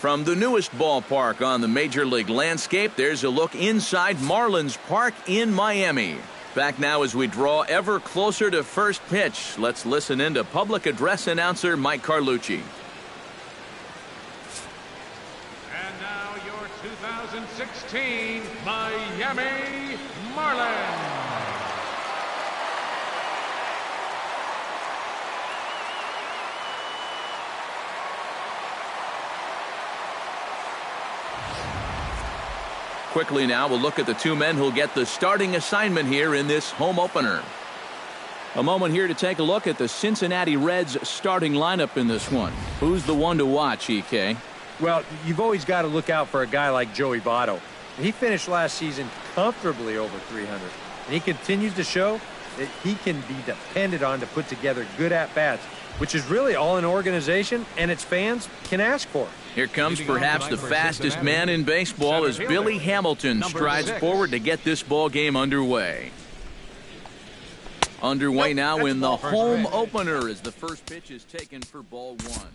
From the newest ballpark on the Major League landscape, there's a look inside Marlins Park in Miami. Back now as we draw ever closer to first pitch. Let's listen in to public address announcer Mike Carlucci. And now your 2016 Miami Marlins. Quickly now, we'll look at the two men who'll get the starting assignment here in this home opener. A moment here to take a look at the Cincinnati Reds starting lineup in this one. Who's the one to watch, EK? Well, you've always got to look out for a guy like Joey Votto. He finished last season comfortably over 300, and he continues to show that he can be depended on to put together good at-bats, which is really all an organization and its fans can ask for. Here comes perhaps the fastest man in baseball as Billy Hamilton strides forward to get this ball game underway. Underway now in the home opener as the first pitch is taken for ball one.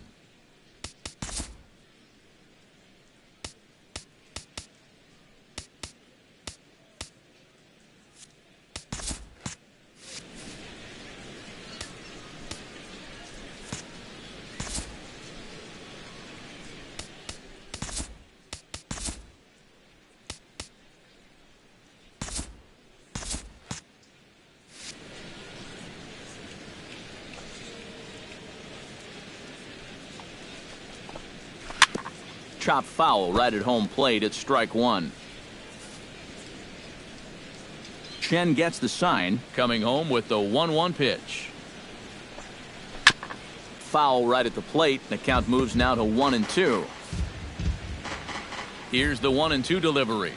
Chop foul right at home plate at strike one. Chen gets the sign, coming home with the 1-1 pitch. Foul right at the plate. The count moves now to 1-2. Here's the 1-2 delivery.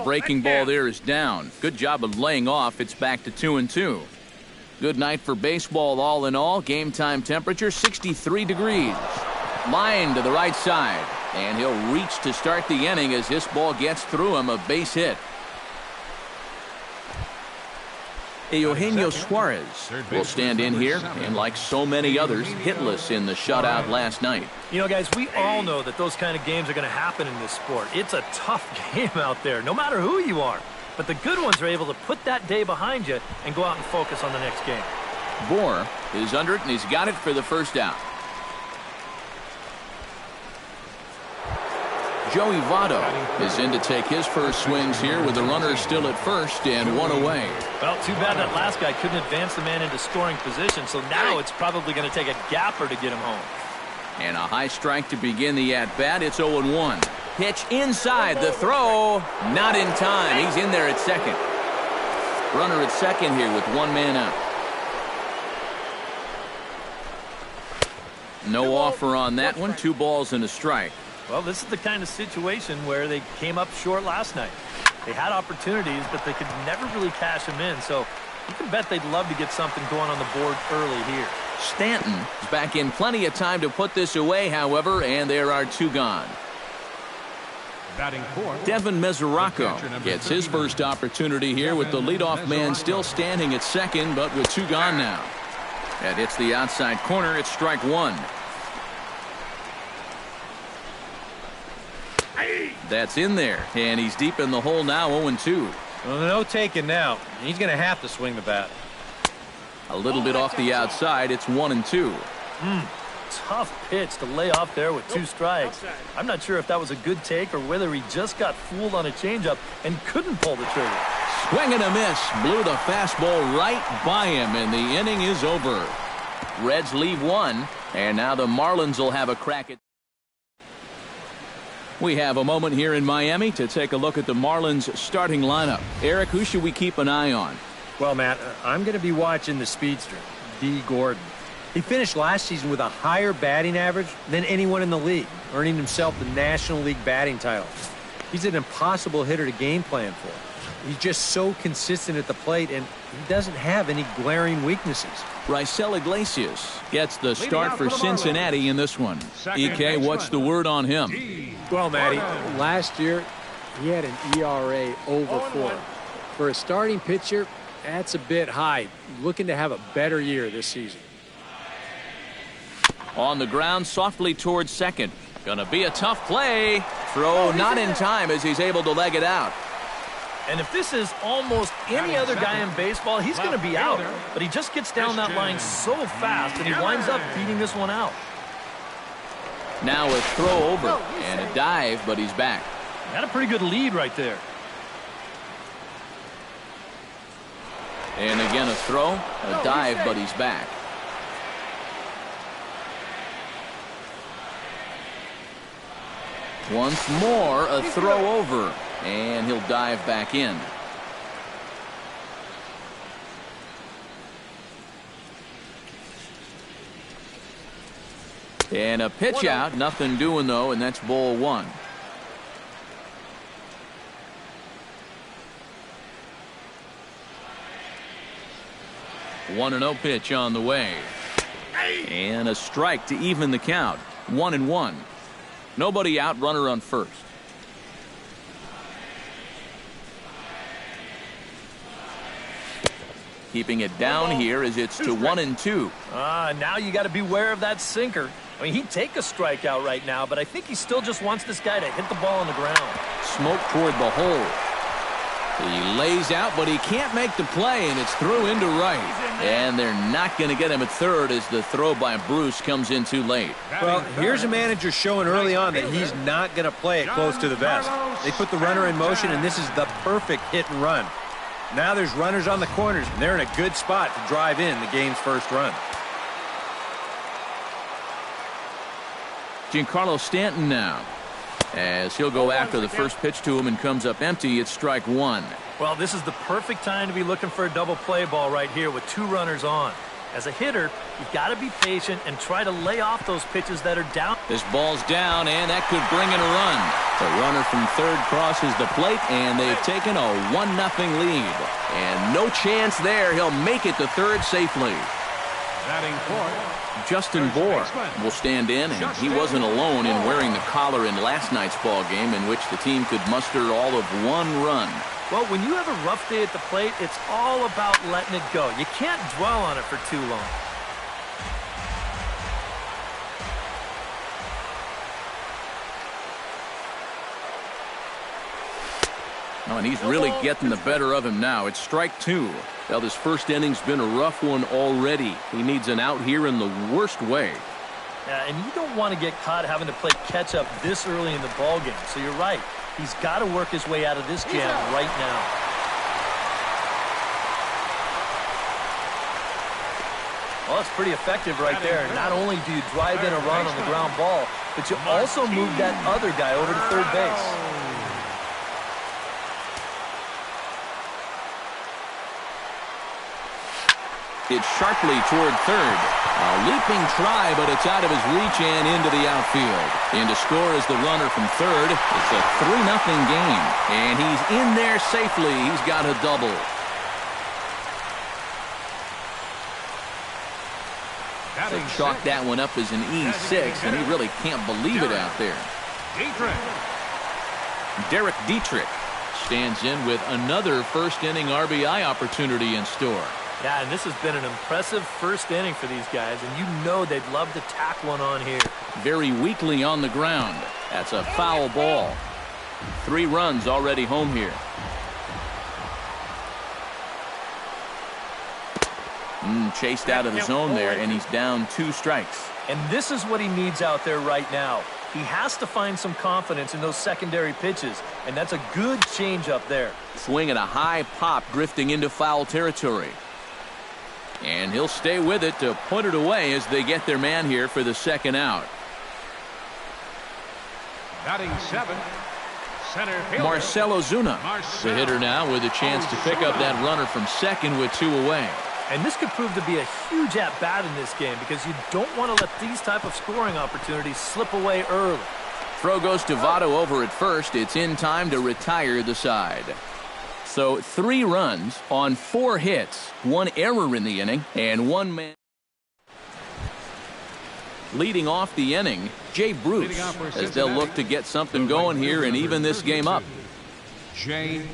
Breaking ball there is down. Good job of laying off. It's back to 2-2. Good night for baseball all in all. Game time temperature 63 degrees. Line to the right side. And he'll reach to start the inning as this ball gets through him. A base hit. Eugenio Suarez will stand in here, and like so many others, hitless in the shutout last night. You know, guys, we all know that those kind of games are going to happen in this sport. It's a tough game out there, no matter who you are. But the good ones are able to put that day behind you and go out and focus on the next game. Bohr is under it, and he's got it for the first out. Joey Votto is in to take his first swings here with the runner still at first and one away. Well, too bad that last guy couldn't advance the man into scoring position, so now it's probably going to take a gapper to get him home. And a high strike to begin the at-bat. It's 0-1. Pitch inside. The throw. Not in time. He's in there at second. Runner at second here with one man out. No offer on that one. 2 balls and a strike. Well, this is the kind of situation where they came up short last night. They had opportunities, but they could never really cash them in. So you can bet they'd love to get something going on the board early here. Stanton is back in plenty of time to put this away, however, and there are 2 gone. Devin Mesoraco gets his first opportunity here with the leadoff man still standing at second, but with 2 gone now. That hits the outside corner. It's strike 1. That's in there, and he's deep in the hole now, 0-2. Well, no taking now. He's going to have to swing the bat. A little bit off the outside. It's 1-2. Tough pitch to lay off there with 2 strikes. I'm not sure if that was a good take or whether he just got fooled on a changeup and couldn't pull the trigger. Swing and a miss. Blew the fastball right by him, and the inning is over. Reds leave 1, and now the Marlins will have a crack at. We have a moment here in Miami to take a look at the Marlins starting lineup. Eric, who should we keep an eye on? Well, Matt, I'm going to be watching the speedster, D. Gordon. He finished last season with a higher batting average than anyone in the league, earning himself the National League batting title. He's an impossible hitter to game plan for. He's just so consistent at the plate, and he doesn't have any glaring weaknesses. Rafiel Iglesias gets the start for Cincinnati in this one. EK, what's the word on him? Well, Matty, last year he had an ERA over 4. For a starting pitcher, that's a bit high. Looking to have a better year this season. On the ground, softly towards second. Gonna be a tough play. Throw not in time as he's able to leg it out. And if this is almost any other guy in baseball, he's going to be out. But he just gets down that line so fast, and he winds up beating this one out. Now a throw over and a dive, but he's back. Got a pretty good lead right there. And again a throw, a dive, but he's back. Once more, a throw over, and he'll dive back in. And a pitch out, nothing doing though, and that's ball one. One and 0 pitch on the way. And a strike to even the count. 1-1. Nobody out, runner on first. Keeping it down here as it's to 1-2. Now you got to beware of that sinker. I mean, he'd take a strikeout right now, but I think he still just wants this guy to hit the ball on the ground. Smoke toward the hole. He lays out, but he can't make the play, and it's through into right. And they're not going to get him at third as the throw by Bruce comes in too late. Well, here's a manager showing early on that he's not going to play it close to the vest. They put the runner in motion, and this is the perfect hit and run. Now there's runners on the corners, and they're in a good spot to drive in the game's first run. Giancarlo Stanton now, as he'll go after the first pitch to him and comes up empty. It's strike one. Well, this is the perfect time to be looking for a double play ball right here with two runners on. As a hitter, you've got to be patient and try to lay off those pitches that are down. This ball's down, and that could bring in a run. The runner from third crosses the plate, and they've taken a 1-0 lead. And no chance there. He'll make it to third safely. Batting fourth, Justin Bohr will stand in, and he wasn't alone in wearing the collar in last night's ball game, in which the team could muster all of one run. Well, when you have a rough day at the plate, it's all about letting it go. You can't dwell on it for too long. Oh, and he's really getting the better of him now. It's strike two. Well, this first inning's been a rough one already. He needs an out here in the worst way. Yeah, and you don't want to get caught having to play catch-up this early in the ballgame. So you're right. He's got to work his way out of this jam right now. Well, it's pretty effective right there. Not only do you drive in a run on the ground ball, but you also move that other guy over to third base. It's sharply toward third. A leaping try, but it's out of his reach and into the outfield. In to score is the runner from third. It's a 3-0 game, and he's in there safely. He's got a double. So chalk that one up as an E6, and he really can't believe it out there. Derek Dietrich stands in with another first-inning RBI opportunity in store. Yeah, and this has been an impressive first inning for these guys, and you know they'd love to tack one on here. Very weakly on the ground. That's a foul ball. 3 runs already home here. Chased out of the zone there, and he's down 2 strikes. And this is what he needs out there right now. He has to find some confidence in those secondary pitches, and that's a good changeup there. Swing at a high pop, drifting into foul territory. And he'll stay with it to put it away as they get their man here for the second out. batting 7, center fielder Marcell Ozuna, the hitter now, with a chance to pick up that runner from second with 2 away. And this could prove to be a huge at-bat in this game because you don't want to let these type of scoring opportunities slip away early. Throw goes to Votto over at first. It's in time to retire the side. So 3 runs on 4 hits, 1 error in the inning, and 1 man. Leading off the inning, Jay Bruce, as they'll look to get something going here and even this game up. Jay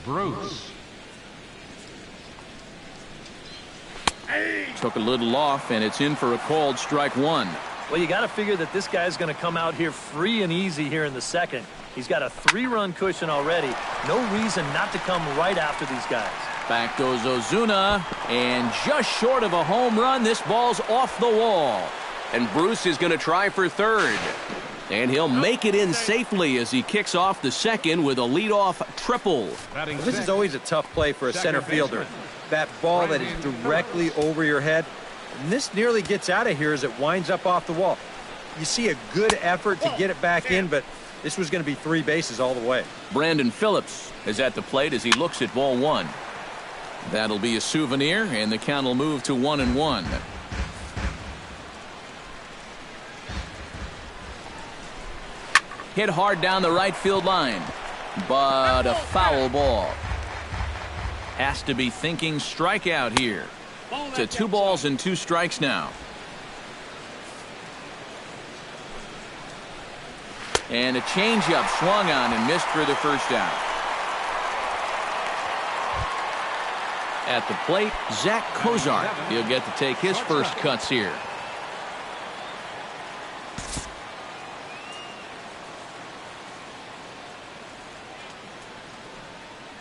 Bruce. Took a little off, and it's in for a called strike 1. Well, you got to figure that this guy's going to come out here free and easy here in the second. He's got a 3-run cushion already. No reason not to come right after these guys. Back goes Ozuna, and just short of a home run, this ball's off the wall. And Bruce is going to try for third. And he'll make it in safely as he kicks off the second with a leadoff triple. This is always a tough play for a center fielder. That ball that is directly over your head. And this nearly gets out of here as it winds up off the wall. You see a good effort to get it back in, but this was going to be 3 bases all the way. Brandon Phillips is at the plate as he looks at ball 1. That'll be a souvenir, and the count will move to 1-1. Hit hard down the right field line, but a foul ball. Has to be thinking strikeout here. To 2 balls and 2 strikes now. And a changeup swung on and missed for the first out. At the plate, Zach Cozart. He'll get to take his first cuts here.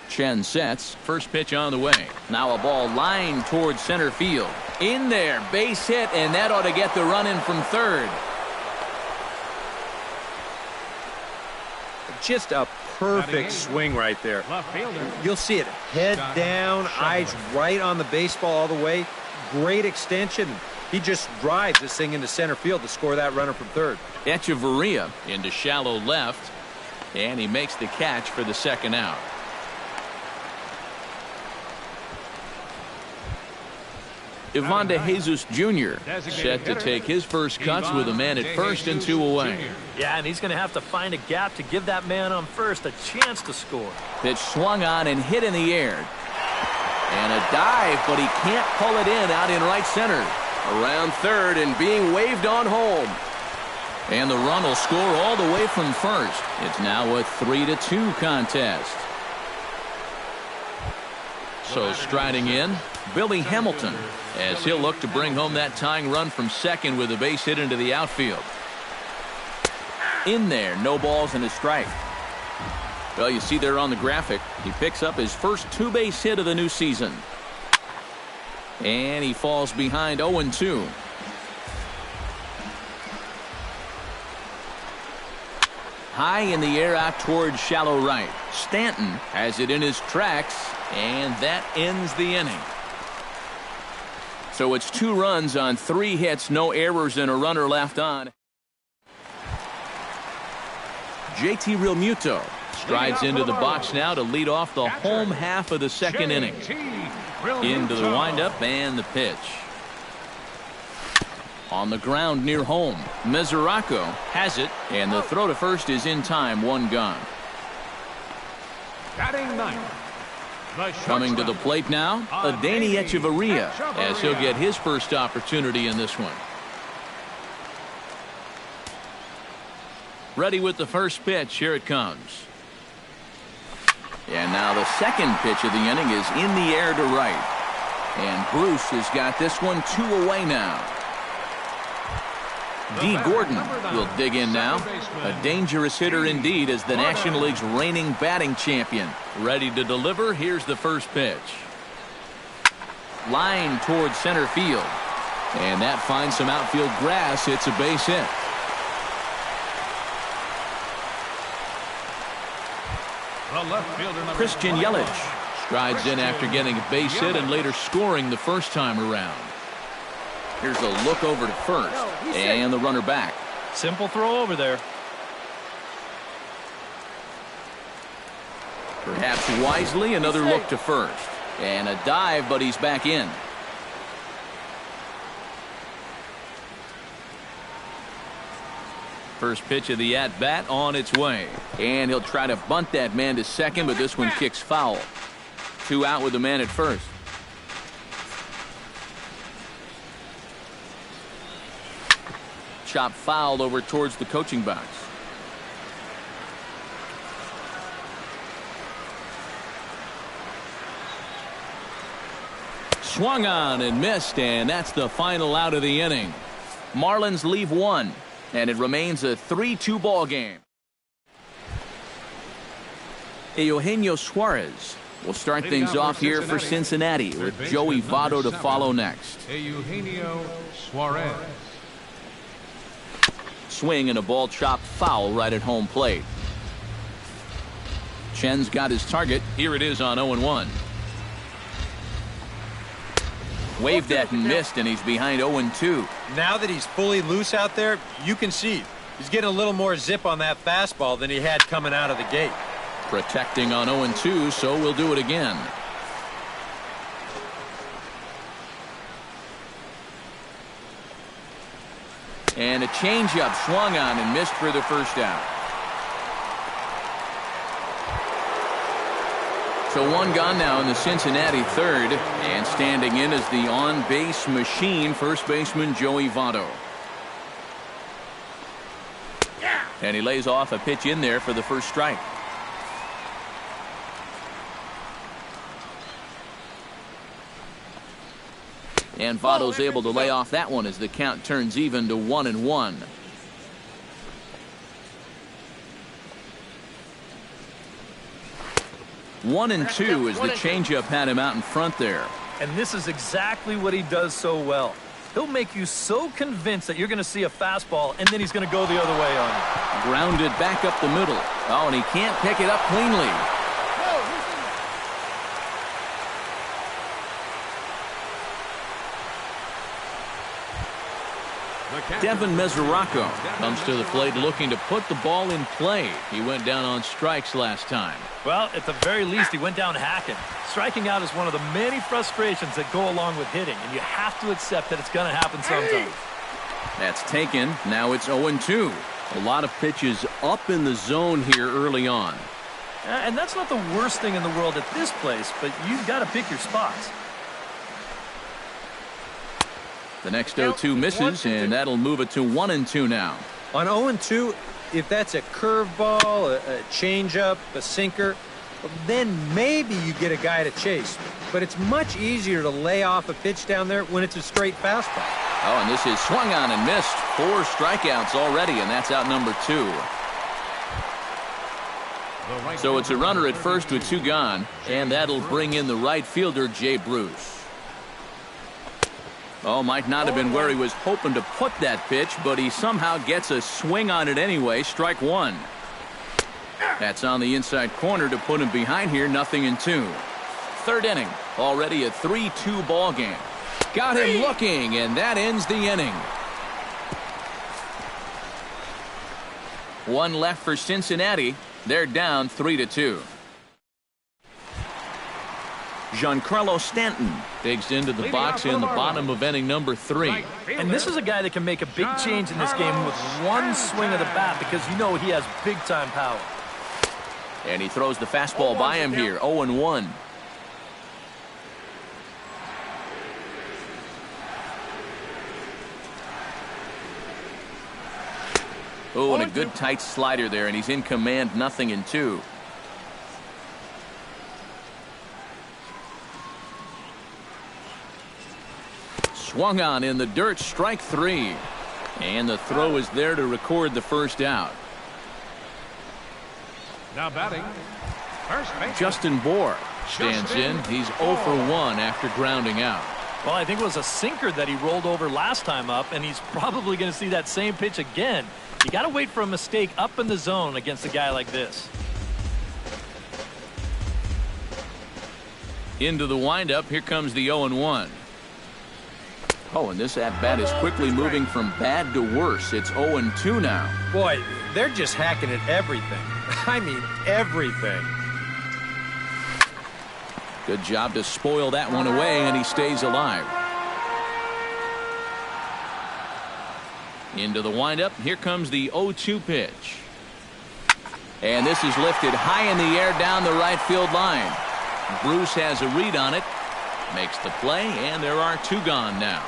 Chen sets. First pitch on the way. Now a ball lined towards center field. In there, base hit, and that ought to get the run in from third. Just a perfect swing right there. You'll see it head down, eyes right on the baseball all the way. Great extension. He just drives this thing into center field to score that runner from third. Echeverria into shallow left, and he makes the catch for the second out. Ivan De Jesus Jr. set to take his first cuts with a man at first and 2 away. Yeah, and he's going to have to find a gap to give that man on first a chance to score. Pitch swung on and hit in the air. And a dive, but he can't pull it in out in right center. Around third and being waved on home. And the run will score all the way from first. It's now a 3-2 contest. So striding in, Billy Hamilton, as he'll look to bring home that tying run from second with a base hit into the outfield. In there, no balls and a strike. Well, you see there on the graphic, he picks up his first 2-base hit of the new season. And he falls behind 0-2. High in the air out towards shallow right. Stanton has it in his tracks, and that ends the inning. So it's 2 runs on 3 hits, no errors, and a runner left on. JT Realmuto strides into the box now to lead off the home half of the second inning. Into the windup and the pitch. On the ground near home, Mesoraco has it, and the throw to first is in time, 1 gone. Batting 9. Coming to the plate now, Adeiny Echeverria, as he'll get his first opportunity in this one. Ready with the first pitch. Here it comes. And now the second pitch of the inning is in the air to right. And Bruce has got this one 2 away now. D. Gordon will dig in now. A dangerous hitter indeed as the National League's reigning batting champion. Ready to deliver. Here's the first pitch. Line towards center field. And that finds some outfield grass. It's a base hit. Christian Yelich strides in after getting a base hit and later scoring the first time around. Here's a look over to first, and the runner back. Simple throw over there. Perhaps wisely, another look to first. And a dive, but he's back in. First pitch of the at-bat on its way. And he'll try to bunt that man to second, but this one kicks foul. 2 out with the man at first. Chop fouled over towards the coaching box. Swung on and missed, and that's the final out of the inning. Marlins leave one, and it remains a 3-2 ball game. Eugenio Suarez will start things off here for Cincinnati, with Joey Votto to follow next. Eugenio Suarez. Swing and a ball chopped foul right at home plate. Chen's got his target. Here it is on 0-1. Waved at and missed, and he's behind 0-2. Now that he's fully loose out there, you can see he's getting a little more zip on that fastball than he had coming out of the gate. Protecting on 0-2, so we'll do it again. And a changeup swung on and missed for the first out. So one gone now in the Cincinnati third, and standing in is the on-base machine, first baseman Joey Votto. And he lays off a pitch in there for the first strike. And Votto's able to lay off that one as the count turns even to 1-1. One and two as the changeup had him out in front there. And this is exactly what he does so well. He'll make you so convinced that you're going to see a fastball, and then he's going to go the other way on you. Grounded back up the middle. Oh, and he can't pick it up cleanly. Devin Mesoraco comes to the plate looking to put the ball in play. He went down on strikes last time. Well, at the very least, he went down hacking. Striking out is one of the many frustrations that go along with hitting, and you have to accept that it's going to happen sometimes. That's taken. Now it's 0-2. A lot of pitches up in the zone here early on. And that's not the worst thing in the world at this place, but you've got to pick your spots. The next 0-2 misses, and that'll move it to 1-2 now. On 0-2, if that's a curveball, a changeup, a sinker, then maybe you get a guy to chase. But it's much easier to lay off a pitch down there when it's a straight fastball. Oh, and this is swung on and missed. 4 strikeouts already, and that's out number 2. So it's a runner at first with 2 gone, and that'll bring in the right fielder, Jay Bruce. Oh, might not have been where he was hoping to put that pitch, but he somehow gets a swing on it anyway. Strike 1. That's on the inside corner to put him behind here. 0-2. Third inning. Already a 3-2 ball game. Got him looking, and that ends the inning. 1 left for Cincinnati. They're down 3-2. Giancarlo Stanton digs into the box in the bottom of inning number 3. And this is a guy that can make a big change in this game with one swing of the bat, because you know he has big-time power. And he throws the fastball by him here. 0-1. Oh, and a good tight slider there, and he's in command. 0-2. Swung on in the dirt. Strike 3. And the throw is there to record the first out. Now batting, first base. Justin Bour stands in. He's 0 for 1 after grounding out. Well, I think it was a sinker that he rolled over last time up, and he's probably going to see that same pitch again. You got to wait for a mistake up in the zone against a guy like this. Into the windup. Here comes the 0-1. Oh, and this at-bat is quickly moving from bad to worse. It's 0-2 now. Boy, they're just hacking at everything. I mean, everything. Good job to spoil that one away, and he stays alive. Into the windup. Here comes the 0-2 pitch. And this is lifted high in the air down the right field line. Bruce has a read on it. Makes the play, and there are 2 gone now.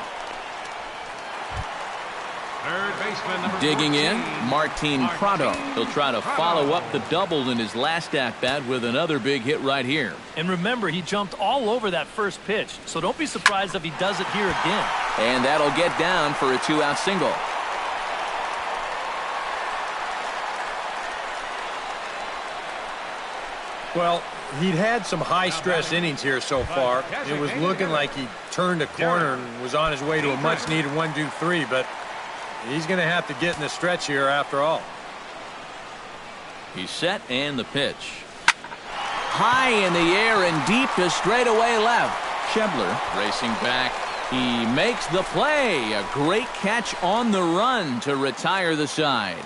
Third baseman, number Digging in, 14, Martin Prado. He'll try to follow up the double in his last at-bat with another big hit right here. And remember, he jumped all over that first pitch, so don't be surprised if he does it here again. And that'll get down for a 2-out single. Well, he'd had some high-stress innings here so far. It was looking like he turned a corner and was on his way to a much-needed 1-2-3, but he's going to have to get in the stretch here after all. He's set and the pitch. High in the air and deep to straightaway left. Schebler racing back. He makes the play. A great catch on the run to retire the side.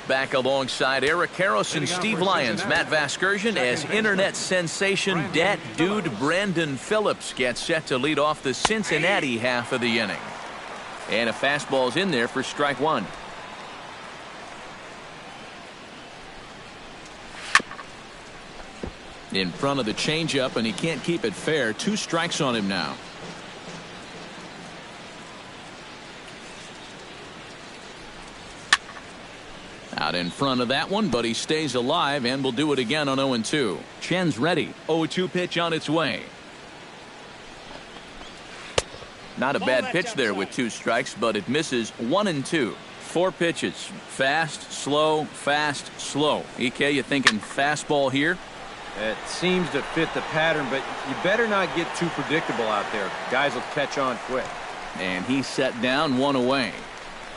Back alongside Eric Karros and Steve Lyons, Matt Vasgersian, as internet sensation Dat Dude Brandon Phillips gets set to lead off the Cincinnati half of the inning. And a fastball's in there for strike one. In front of the changeup, and he can't keep it fair. 2 strikes on him now. Out in front of that one, but he stays alive and will do it again on 0-2. Chen's ready. 0-2 pitch on its way. Not a bad pitch there with 2 strikes, but it misses. 1-2. 4 pitches. Fast, slow, fast, slow. EK, you thinking fastball here? It seems to fit the pattern, but you better not get too predictable out there. Guys will catch on quick. And he's set down, 1 away.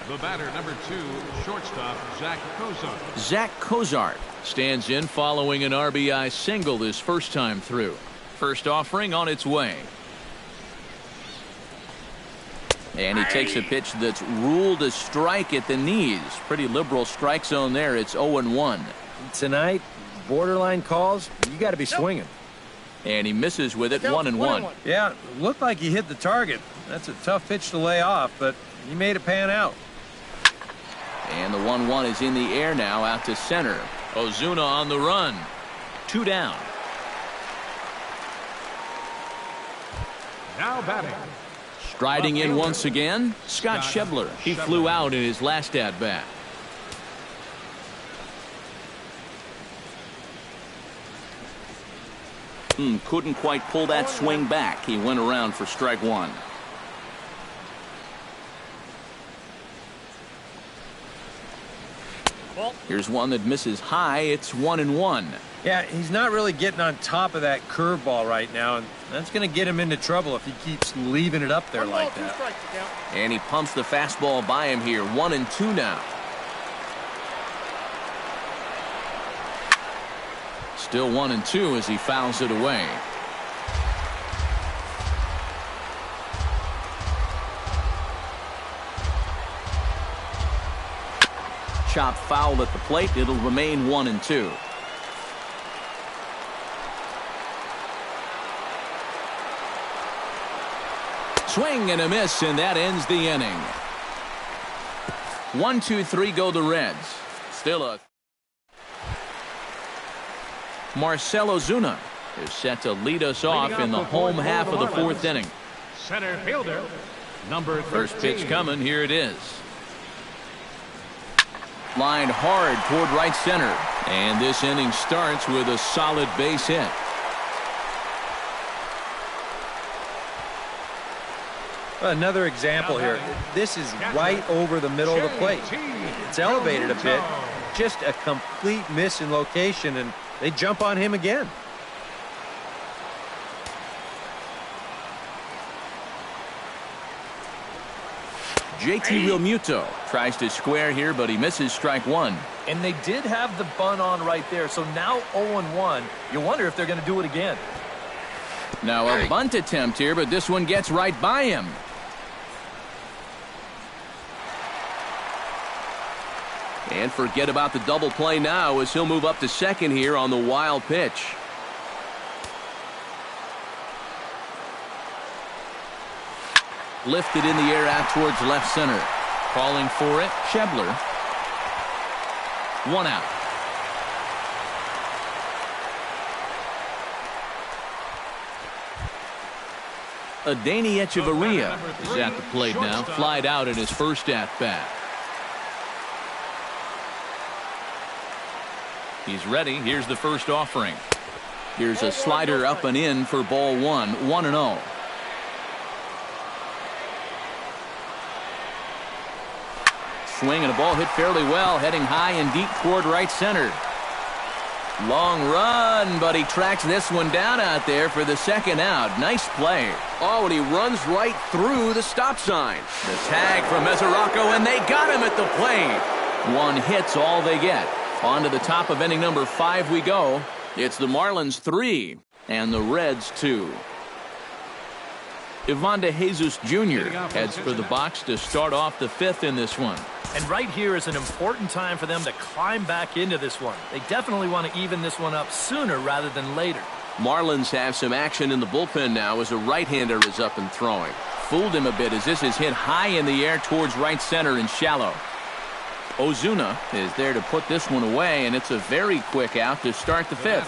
The batter, number 2, shortstop, Zach Cozart. Zach Cozart stands in following an RBI single his first time through. First offering on its way. And he takes a pitch that's ruled a strike at the knees. Pretty liberal strike zone there. It's 0-1. Tonight, borderline calls, you got to be swinging. And he misses with it. 1-1. Yeah, looked like he hit the target. That's a tough pitch to lay off, but he made it pan out. And the 1-1 is in the air now, out to center. Ozuna on the run. 2 down. Now batting. Striding in once again, Scott Schebler. He flew out in his last at-bat. Couldn't quite pull that swing back. He went around for strike one. Here's one that misses high. It's 1-1. Yeah, he's not really getting on top of that curveball right now, and that's going to get him into trouble if he keeps leaving it up there like that. And he pumps the fastball by him here. 1-2 now. Still 1-2 as he fouls it away. Chop foul at the plate. It'll remain 1-2. Swing and a miss, and that ends the inning. 1-2-3 go the Reds. Still a Marcell Ozuna is set to lead us off in the home half of the fourth inning. Center fielder, number 13. First pitch coming. Here it is. Lined hard toward right center. And this inning starts with a solid base hit. Another example here. This is right over the middle of the plate. It's elevated a bit. Just a complete miss in location, and they jump on him again. JT Realmuto tries to square here, but he misses strike one. And they did have the bunt on right there, so now 0-1. You wonder if they're going to do it again. Now a bunt attempt here, but this one gets right by him. And forget about the double play now as he'll move up to second here on the wild pitch. Lifted in the air out towards left center. Calling for it, Schebler. 1 out. Adani Echeverria is at the plate now. Flied out in his first at-bat. He's ready. Here's the first offering. Here's a slider up and in for ball one. 1-0. Swing and a ball hit fairly well, heading high and deep toward right center. Long run, but he tracks this one down out there for the second out. Nice play. Oh, and he runs right through the stop sign. The tag from Mesoraco, and they got him at the plate. One hit's all they get. On to the top of inning number 5 we go. It's the Marlins 3 and the Reds 2. Ivan De Jesus Jr. heads for the box to start off the 5th in this one. And right here is an important time for them to climb back into this one. They definitely want to even this one up sooner rather than later. Marlins have some action in the bullpen now as a right-hander is up and throwing. Fooled him a bit as this is hit high in the air towards right center and shallow. Ozuna is there to put this one away, and it's a very quick out to start the 5th.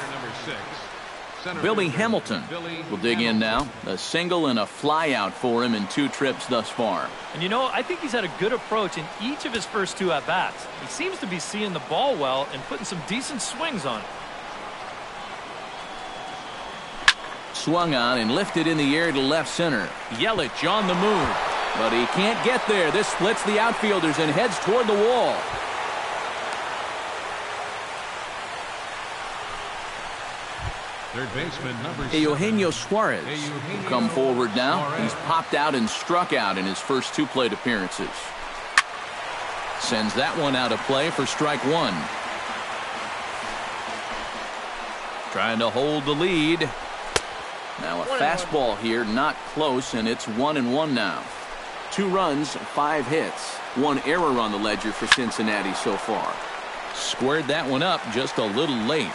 Billy Hamilton will dig in now. A single and a fly out for him in 2 trips thus far. And you know, I think he's had a good approach in each of his first 2 at-bats. He seems to be seeing the ball well and putting some decent swings on it. Swung on and lifted in the air to left center. Yelich on the move, but he can't get there. This splits the outfielders and heads toward the wall. Third baseman number Eugenio Suarez Eugenio will come forward now. Suarez. He's popped out and struck out in his first 2 plate appearances. Sends that one out of play for strike 1. Trying to hold the lead. Now a fastball here, not close, and it's 1-1 now. 2 runs, 5 hits. 1 error on the ledger for Cincinnati so far. Squared that one up just a little late.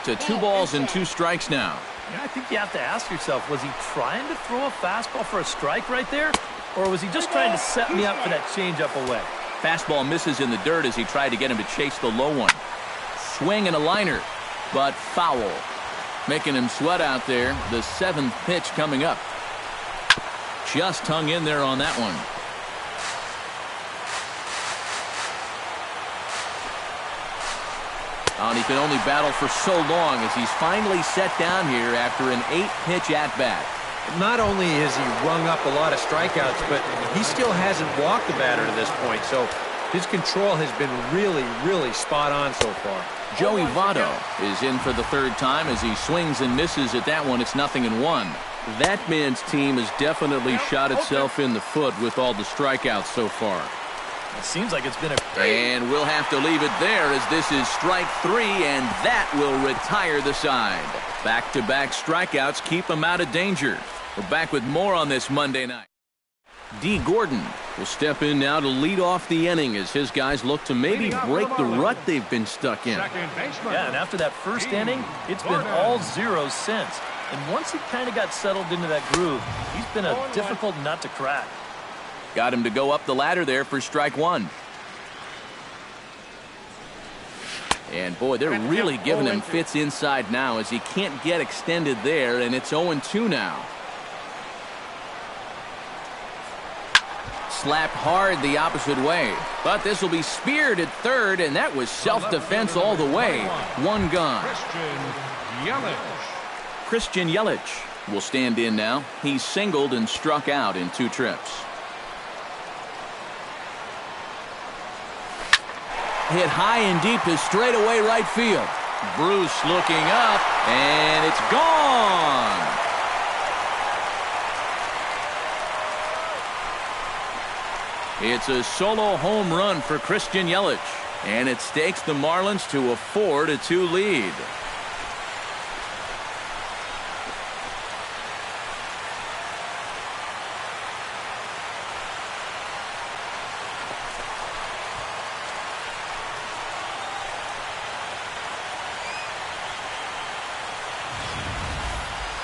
To 2 balls and 2 strikes now. Yeah, I think you have to ask yourself, was he trying to throw a fastball for a strike right there? Or was he just trying to set me up for that changeup away? Fastball misses in the dirt as he tried to get him to chase the low one. Swing and a liner, but foul. Making him sweat out there. The 7th pitch coming up. Just hung in there on that one. And he can only battle for so long as he's finally set down here after an 8-pitch at-bat. Not only has he rung up a lot of strikeouts, but he still hasn't walked the batter to this point. So his control has been really, really spot on so far. Joey Votto is in for the 3rd time as he swings and misses at that one. It's 0-1. That man's team has definitely shot itself in the foot with all the strikeouts so far. It seems like it's been a... And we'll have to leave it there as this is strike 3, and that will retire the side. Back-to-back strikeouts keep him out of danger. We're back with more on this Monday night. D. Gordon will step in now to lead off the inning as his guys look to maybe break the rut they've been stuck in. Yeah, and after that first inning, it's been all zeros since. And once he kind of got settled into that groove, he's been a difficult nut to crack. Got him to go up the ladder there for strike 1. And boy, they're really giving him fits inside now as he can't get extended there, and it's 0-2 now. Slapped hard the opposite way, but this will be speared at third, and that was self-defense all the way. 1 gone. Christian Yelich will stand in now. He's singled and struck out in 2 trips. Hit high and deep to straightaway right field. Bruce looking up, and it's gone. It's a solo home run for Christian Yelich, and it stakes the Marlins to a 4-2 lead.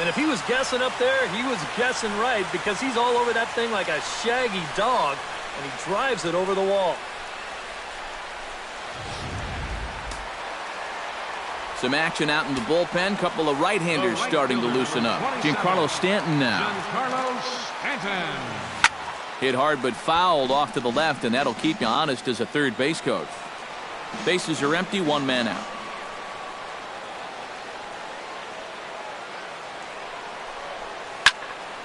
And if he was guessing up there, he was guessing right because he's all over that thing like a shaggy dog, and he drives it over the wall. Some action out in the bullpen. Couple of right-handers starting to loosen up. Giancarlo Stanton now. Giancarlo Stanton. Hit hard but fouled off to the left, and that'll keep you honest as a third base coach. Bases are empty, one man out.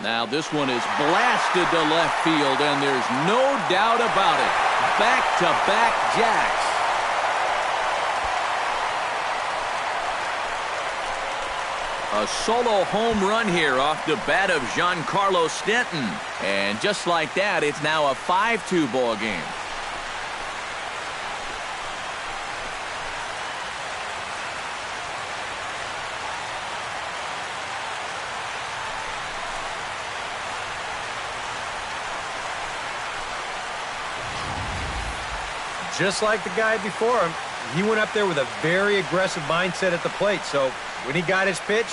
Now this one is blasted to left field, and there's no doubt about it. Back-to-back jacks. A solo home run here off the bat of Giancarlo Stanton. And just like that, it's now a 5-2 ball game. Just like the guy before him, he went up there with a very aggressive mindset at the plate. So when he got his pitch,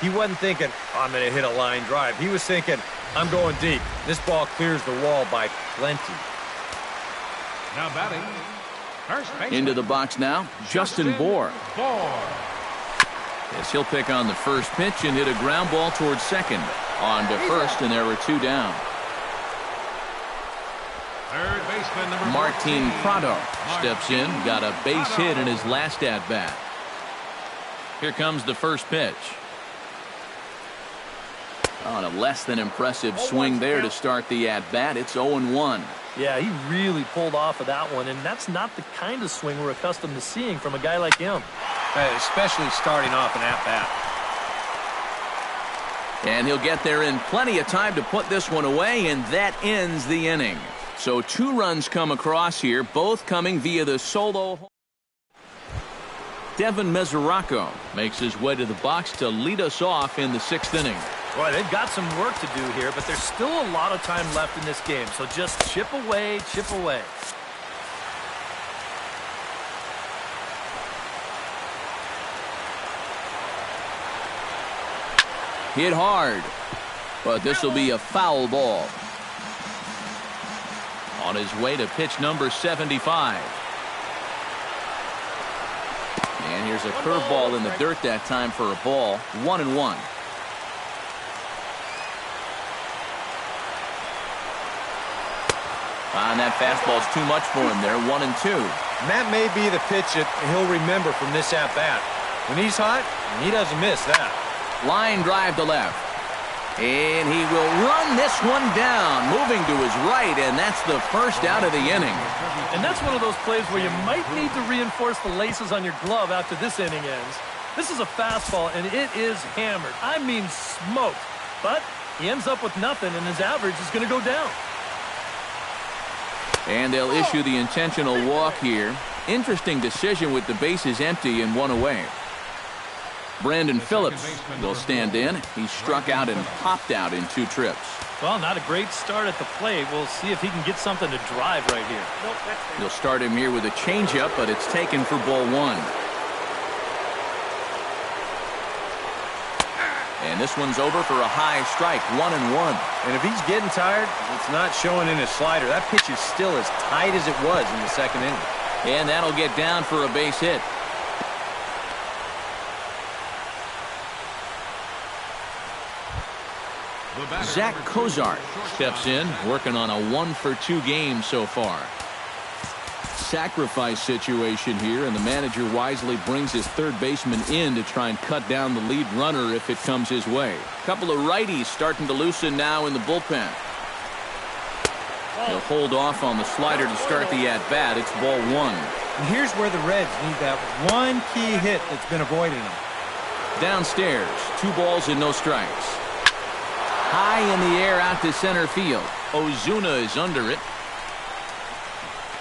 he wasn't thinking, oh, I'm going to hit a line drive. He was thinking, I'm going deep. This ball clears the wall by plenty. Now batting, first baseman. Into the box now, Justin Bour. Yes, he'll pick on the first pitch and hit a ground ball towards second. On to first, and there were two down. Third baseman, number Martin 14. Prado steps in, got a base hit in his last at-bat. Here comes the first pitch. On a less than impressive swing there to start the at-bat. It's 0-1. Yeah, he really pulled off of that one, and that's not the kind of swing we're accustomed to seeing from a guy like him. Especially starting off an at-bat. And he'll get there in plenty of time to put this one away, and that ends the inning. So 2 runs come across here, both coming via the solo. Devin Mesoraco makes his way to the box to lead us off in the 6th inning. Boy, they've got some work to do here, but there's still a lot of time left in this game. So just chip away, chip away. Hit hard, but this will be a foul ball. On his way to pitch number 75. And here's a curveball in the dirt that time for a ball. 1-1. And that fastball's too much for him there. 1-2. And that may be the pitch that he'll remember from this at-bat. When he's hot, he doesn't miss that. Line drive to left. And he will run this one down, moving to his right, and that's the first out of the inning. And that's one of those plays where you might need to reinforce the laces on your glove after this inning ends. This is a fastball, and it is hammered. I mean smoked. But he ends up with nothing, and his average is going to go down. And they'll issue the intentional walk here. Interesting decision with the bases empty and 1 away. Brandon Phillips will stand in. He struck out and popped out in 2 trips. Well, not a great start at the plate. We'll see if he can get something to drive right here. He'll start him here with a changeup, but it's taken for ball 1. And this one's over for a high strike, 1-1. And if he's getting tired, it's not showing in his slider. That pitch is still as tight as it was in the 2nd inning. And that'll get down for a base hit. Zach Cozart steps in, working on a 1-for-2 game so far. Sacrifice situation here, and the manager wisely brings his third baseman in to try and cut down the lead runner if it comes his way. A couple of righties starting to loosen now in the bullpen. He'll hold off on the slider to start the at-bat. It's ball 1. And here's where the Reds need that one key hit that's been avoiding them. Downstairs, 2 balls and no strikes. High in the air out to center field. Ozuna is under it.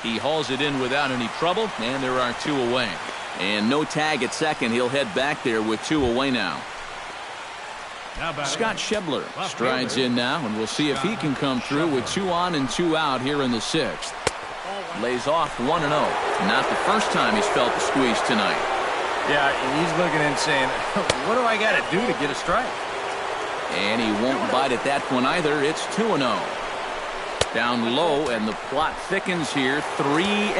He hauls it in without any trouble, and there are 2 away. And no tag at second. He'll head back there with 2 away now. Scott Schebler strides in now, and we'll see if he can come through with 2 on and 2 out here in the 6th. Lays off 1-0. Not the first time he's felt the squeeze tonight. Yeah, he's looking and saying, what do I got to do to get a strike? And he won't bite at that one either. It's 2-0. Down low, and the plot thickens here. 3-0.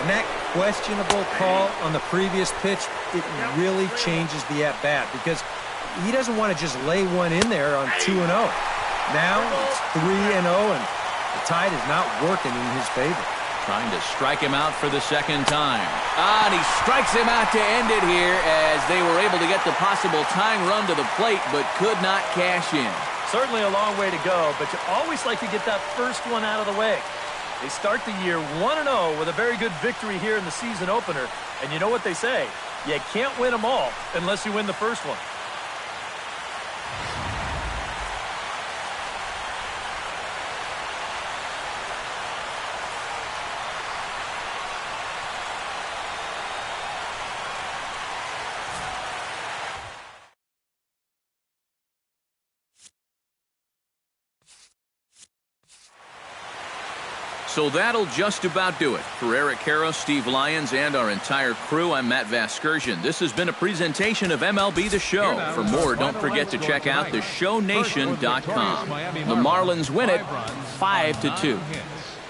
And that questionable call on the previous pitch, it really changes the at-bat because he doesn't want to just lay one in there on 2-0. Now it's 3-0, and the tide is not working in his favor. Trying to strike him out for the second time. And he strikes him out to end it here as they were able to get the possible tying run to the plate but could not cash in. Certainly a long way to go, but you always like to get that first one out of the way. They start the year 1-0 with a very good victory here in the season opener. And you know what they say, you can't win them all unless you win the first one. So that'll just about do it. For Eric Caro, Steve Lyons, and our entire crew, I'm Matt Vasgersian. This has been a presentation of MLB The Show. For more, don't forget to check out theshownation.com. The Marlins win it 5-2.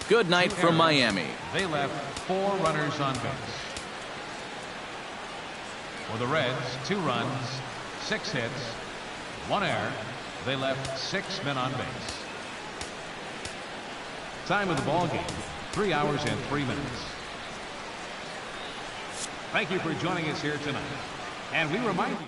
Good night from Miami. They left 4 runners on base. For the Reds, 2 runs, 6 hits, 1 error. They left 6 men on base. Time of the ball game, 3 hours and 3 minutes. Thank you for joining us here tonight. And we remind you